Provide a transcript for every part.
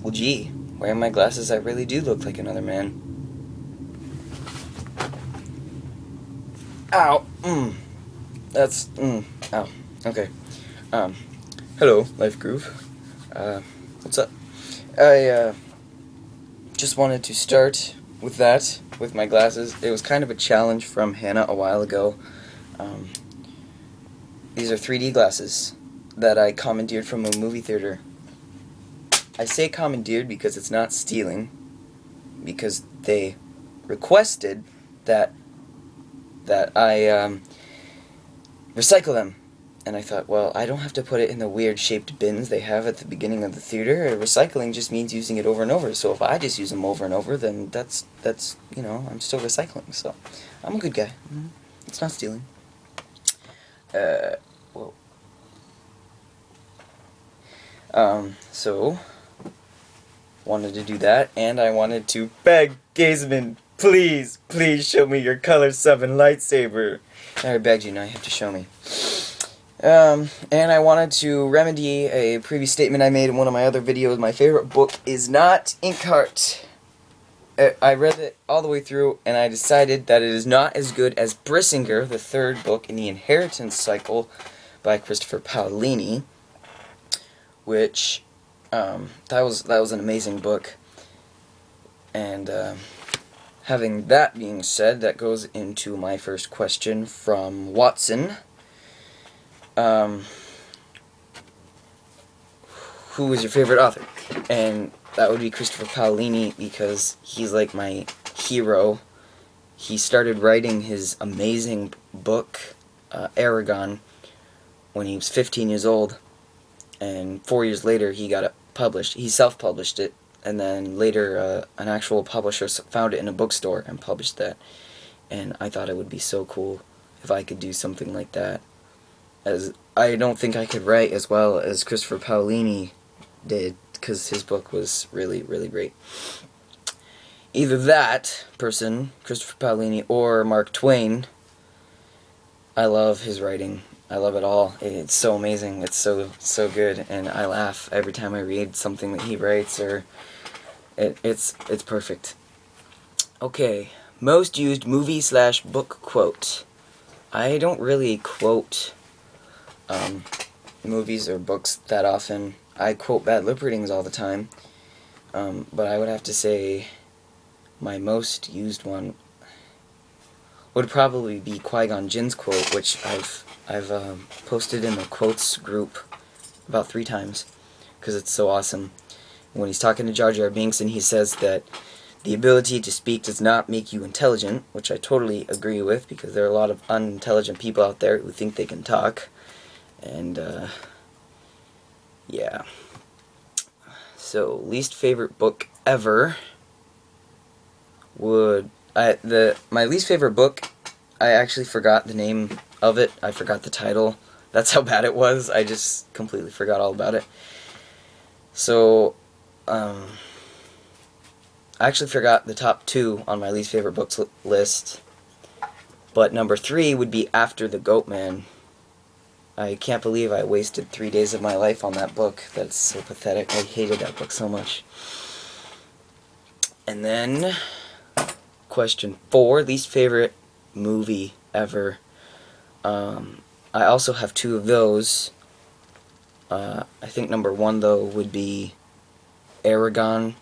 Well, gee, wearing my glasses, I really do look like another man. Ow! Ow. Okay. Hello, Life Groove. What's up? I, just wanted to start with that, with my glasses. It was kind of a challenge from Hannah a while ago. These are 3D glasses that I commandeered from a movie theater. I say commandeered because it's not stealing, because they requested that I recycle them. And I thought, well, I don't have to put it in the weird shaped bins they have at the beginning of the theater. Recycling just means using it over and over. So if I just use them over and over, then that's you know, I'm still recycling. So I'm a good guy. It's not stealing. Whoa. So wanted to do that, and I wanted to beg Gazeman, please show me your Color 7 lightsaber. I already begged you, now you have to show me. And I wanted to remedy a previous statement I made in one of my other videos. My favorite book is not Inkheart. I read it all the way through, and I decided that it is not as good as Brissinger, the third book in the Inheritance Cycle by Christopher Paolini, which that was an amazing book. And having that being said, that goes into my first question from Watson. Who is your favorite author? And that would be Christopher Paolini, because he's like my hero. He started writing his amazing book, Aragon, when he was 15 years old, and 4 years later he got it published. He self-published it, and then later an actual publisher found it in a bookstore and published that. And I thought it would be so cool if I could do something like that, as I don't think I could write as well as Christopher Paolini did, because his book was really, really great. Either that person, Christopher Paolini, or Mark Twain. I love his writing. I love it all. It's so amazing. It's so good, and I laugh every time I read something that he writes. Or it's perfect. Okay, most used movie/book quote. I don't really quote movies or books that often. I quote Bad Lip Readings all the time, but I would have to say my most used one would probably be Qui-Gon Jinn's quote, which I've posted in the quotes group about 3 times, because it's so awesome. When he's talking to Jar Jar Binks, and he says that the ability to speak does not make you intelligent, which I totally agree with, because there are a lot of unintelligent people out there who think they can talk. And yeah. So, least favorite book ever would my least favorite book, I actually forgot the name of it. I forgot the title. That's how bad it was. I just completely forgot all about it. So, I actually forgot the top 2 on my least favorite books list. But number 3 would be After the Goatman. I can't believe I wasted 3 days of my life on that book. That's so pathetic. I hated that book so much. And then, question 4, least favorite movie ever. I also have 2 of those. I think number 1, though, would be Aragon.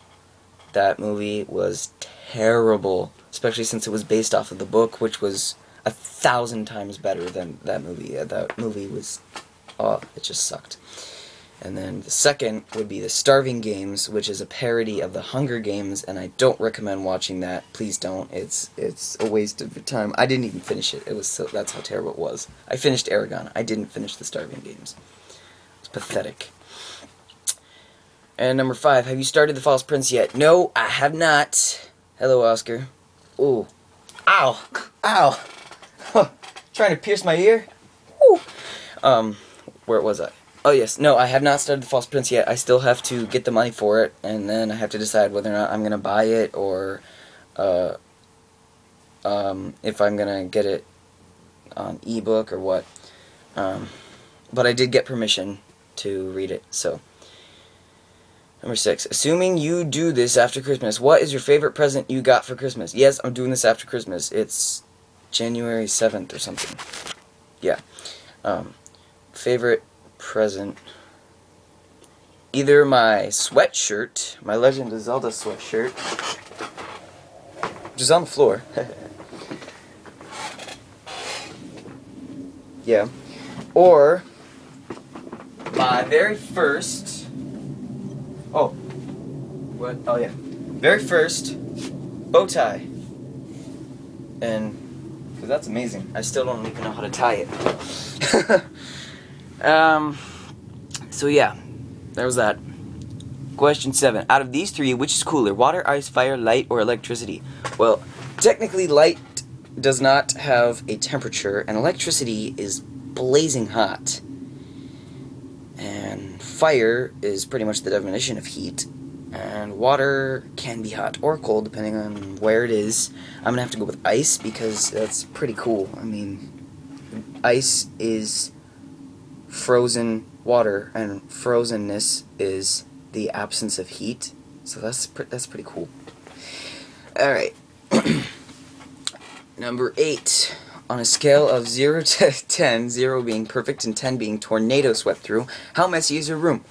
That movie was terrible, especially since it was based off of the book, which was 1,000 times better than that movie. That movie was, oh, it just sucked. And then the second would be The Starving Games, which is a parody of The Hunger Games, and I don't recommend watching that. Please don't. It's a waste of your time. I didn't even finish it. That's how terrible it was. I finished Aragon. I didn't finish The Starving Games. It's pathetic. And number 5, have you started The False Prince yet? No, I have not. Hello, Oscar. Ooh. Ow. Ow. Trying to pierce my ear? Woo. Where was I? Oh yes, no, I have not started The False Prince yet. I still have to get the money for it, and then I have to decide whether or not I'm gonna buy it, or if I'm gonna get it on ebook or what. But I did get permission to read it, so. Number 6. Assuming you do this after Christmas, what is your favorite present you got for Christmas? Yes, I'm doing this after Christmas. It's January 7th or something. Yeah. Favorite present. Either my sweatshirt, my Legend of Zelda sweatshirt, which is on the floor. Yeah. Or my very first... Oh. What? Oh, yeah. Very first bow tie. And... because that's amazing. I still don't even know how to tie it. So, yeah. There was that. Question 7. Out of these 3, which is cooler? Water, ice, fire, light, or electricity? Well, technically light does not have a temperature, and electricity is blazing hot. And fire is pretty much the definition of heat. And water can be hot or cold depending on where it is. I'm going to have to go with ice because that's pretty cool. I mean, ice is frozen water, and frozenness is the absence of heat. So that's pretty cool. Alright. Number 8. On a scale of 0 to 10, 0 being perfect and 10 being tornado swept through, how messy is your room?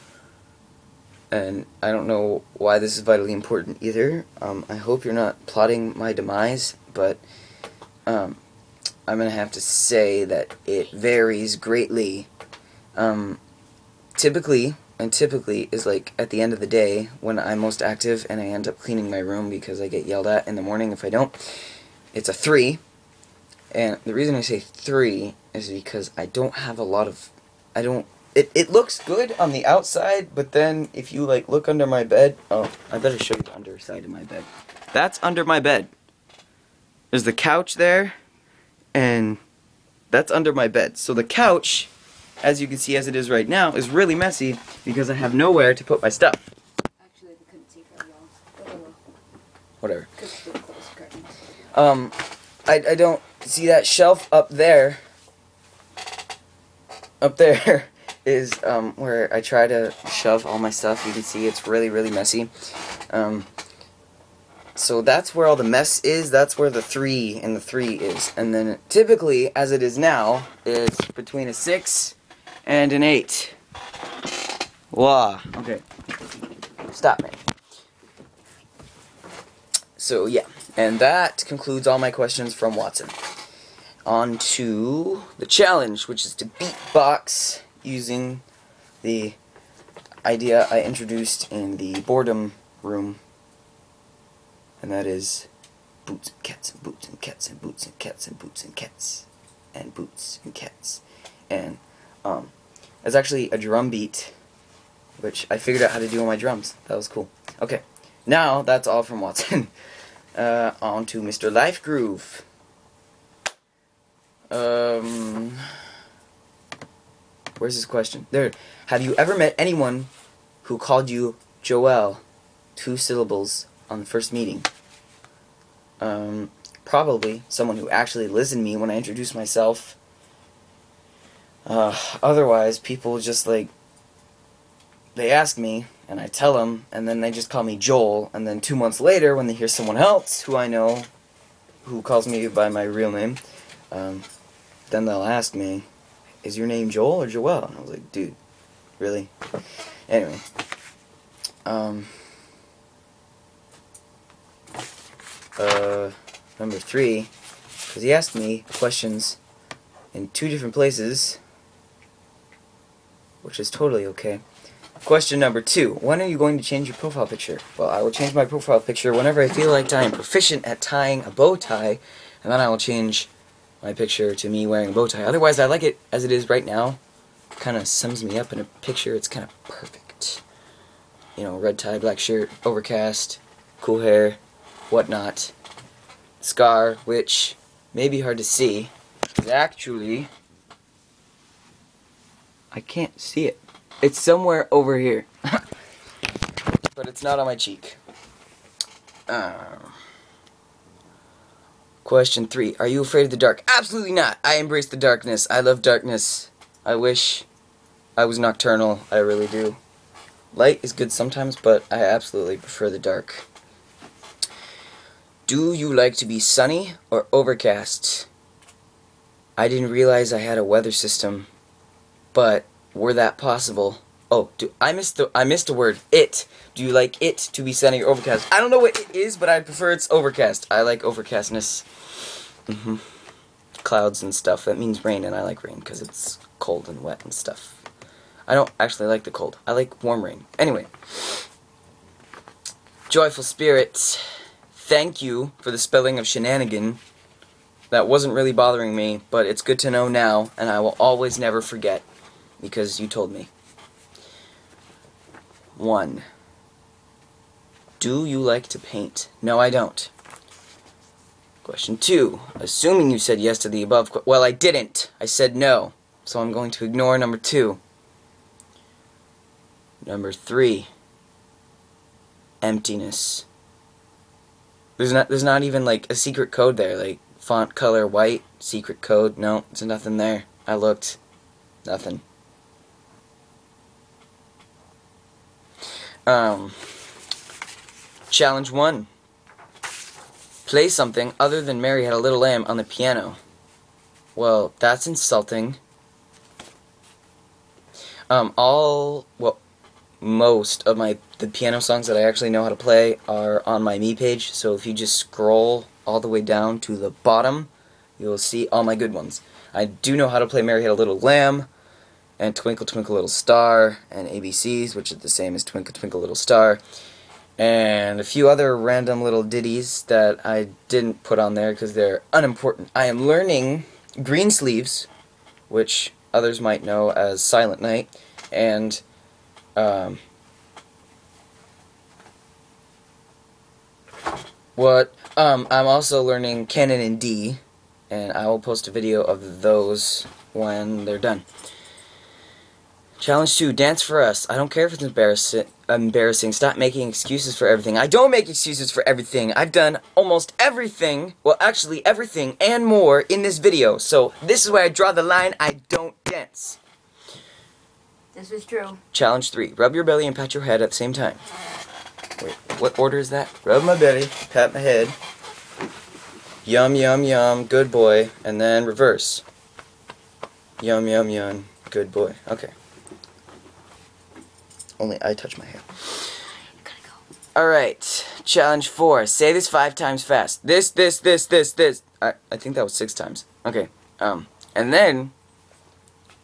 And I don't know why this is vitally important either. I hope you're not plotting my demise, but I'm going to have to say that it varies greatly. Typically is like at the end of the day when I'm most active and I end up cleaning my room because I get yelled at in the morning if I don't. It's a 3. And the reason I say 3 is because I don't have a lot of... It looks good on the outside, but then if you like look under my bed... Oh, I better show you the underside of my bed. That's under my bed. There's the couch there, and that's under my bed. So the couch, as you can see as it is right now, is really messy because I have nowhere to put my stuff. Actually, we couldn't see very well. Whatever. Curtains. I don't see that shelf up there. Up there is where I try to shove all my stuff. You can see it's really, really messy. So that's where all the mess is. That's where the 3 and the 3 is. And then typically, as it is now, it's between a 6 and an 8. Wow. Okay. Stop me. So yeah, and that concludes all my questions from Watson. On to the challenge, which is to beatbox using the idea I introduced in the boredom room. And that is boots and cats and boots and cats and boots and cats and boots and cats and boots and cats. And it's actually a drum beat, which I figured out how to do on my drums. That was cool. Okay, now that's all from Watson. On to Mr. Life Groove. Where's his question? There. Have you ever met anyone who called you Joel, 2 syllables, on the first meeting? Probably someone who actually listened to me when I introduced myself. Otherwise, people just like, they ask me, and I tell them, and then they just call me Joel, and then 2 months later, when they hear someone else who I know, who calls me by my real name, then they'll ask me, is your name Joel or Joel? And I was like, dude, really? Anyway, number 3, because he asked me questions in 2 different places, which is totally okay. Question number 2, when are you going to change your profile picture? Well, I will change my profile picture whenever I feel like I am proficient at tying a bow tie, and then I will change my picture to me wearing a bow tie. Otherwise, I like it as it is right now. Kind of sums me up in a picture. It's kind of perfect. You know, red tie, black shirt, overcast, cool hair, whatnot. Scar, which may be hard to see, is actually... I can't see it. It's somewhere over here. But it's not on my cheek. Question 3. Are you afraid of the dark? Absolutely not. I embrace the darkness. I love darkness. I wish I was nocturnal. I really do. Light is good sometimes, but I absolutely prefer the dark. Do you like to be sunny or overcast? I didn't realize I had a weather system, but were that possible? Oh, I missed a word. It. Do you like it to be sunny or overcast? I don't know what it is, but I prefer it's overcast. I like overcastness. Clouds and stuff. That means rain, and I like rain because it's cold and wet and stuff. I don't actually like the cold. I like warm rain. Anyway. Joyful Spirit, thank you for the spelling of shenanigan. That wasn't really bothering me, but it's good to know now, and I will always never forget, because you told me. 1. Do you like to paint? No, I don't. Question 2. Assuming you said yes to the above, well, I didn't. I said no, so I'm going to ignore number 2. Number 3. Emptiness. There's not even like a secret code there, like font color white, secret code. No, there's nothing there. I looked. Nothing. Challenge 1. Play something other than Mary Had a Little Lamb on the piano. Well, that's insulting. Most of the piano songs that I actually know how to play are on my Me page, so if you just scroll all the way down to the bottom, you'll see all my good ones. I do know how to play Mary Had a Little Lamb, and Twinkle Twinkle Little Star, and ABCs, which is the same as Twinkle Twinkle Little Star, and a few other random little ditties that I didn't put on there because they're unimportant. I am learning Greensleeves, which others might know as Silent Night, and I'm also learning Canon in D, and I will post a video of those when they're done. Challenge 2, dance for us. I don't care if it's embarrassing. Stop making excuses for everything. I don't make excuses for everything. I've done almost everything, well actually everything and more in this video, so this is where I draw the line. I don't dance. This is true. Challenge 3. Rub your belly and pat your head at the same time. Wait, what order is that? Rub my belly, pat my head. Yum, yum, yum, good boy. And then reverse. Yum, yum, yum, good boy. Okay. Only I touch my hair. Alright. Challenge 4. Say this 5 times fast. This. I think that was 6 times. Okay. And then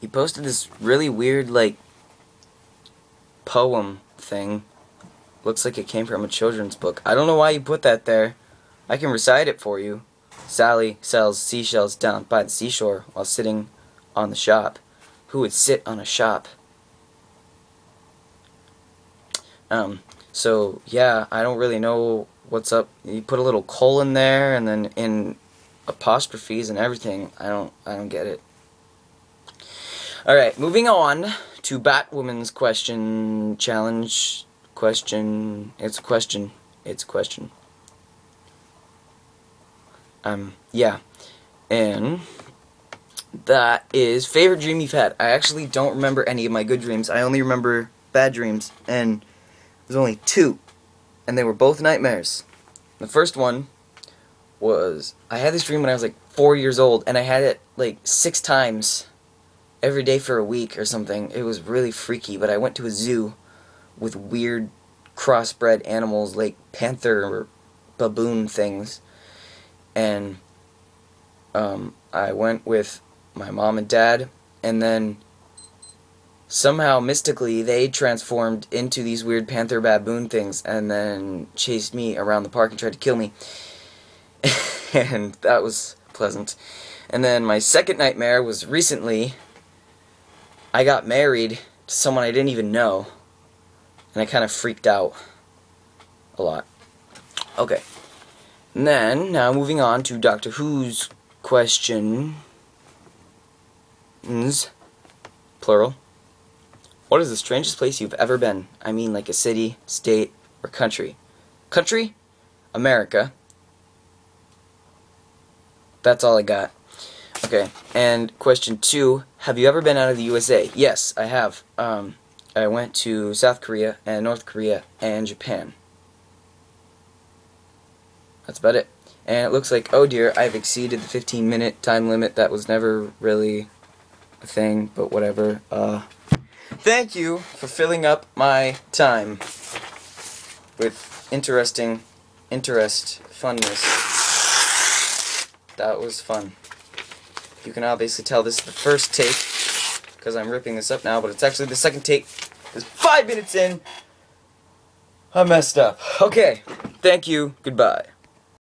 he posted this really weird, like, poem thing. Looks like it came from a children's book. I don't know why you put that there. I can recite it for you. Sally sells seashells down by the seashore while sitting on the shop. Who would sit on a shop? So, yeah, I don't really know what's up. You put a little colon there, and then in apostrophes and everything. I don't get it. Alright, moving on to Batwoman's question challenge. It's a question. Yeah. And that is favorite dream you've had. I actually don't remember any of my good dreams. I only remember bad dreams, and there's only 2, and they were both nightmares. The first one was, I had this dream when I was like 4 years old, and I had it like 6 times every day for a week or something. It was really freaky, but I went to a zoo with weird crossbred animals like panther or baboon things, and I went with my mom and dad, and then somehow mystically they transformed into these weird panther baboon things and then chased me around the park and tried to kill me. And that was pleasant. And then my second nightmare was recently. I got married to someone I didn't even know, and I kind of freaked out a lot. Okay. And then, now moving on to Doctor Who's questions, plural. What is the strangest place you've ever been? I mean like a city, state, or country. Country? America. That's all I got. Okay, and question 2, have you ever been out of the USA? Yes, I have. I went to South Korea and North Korea and Japan. That's about it. And it looks like, oh dear, I've exceeded the 15-minute time limit. That was never really a thing, but whatever. Thank you for filling up my time with funness. That was fun. You can obviously tell this is the first take, because I'm ripping this up now, but it's actually the second take. Because 5 minutes in, I messed up. Okay, thank you, goodbye.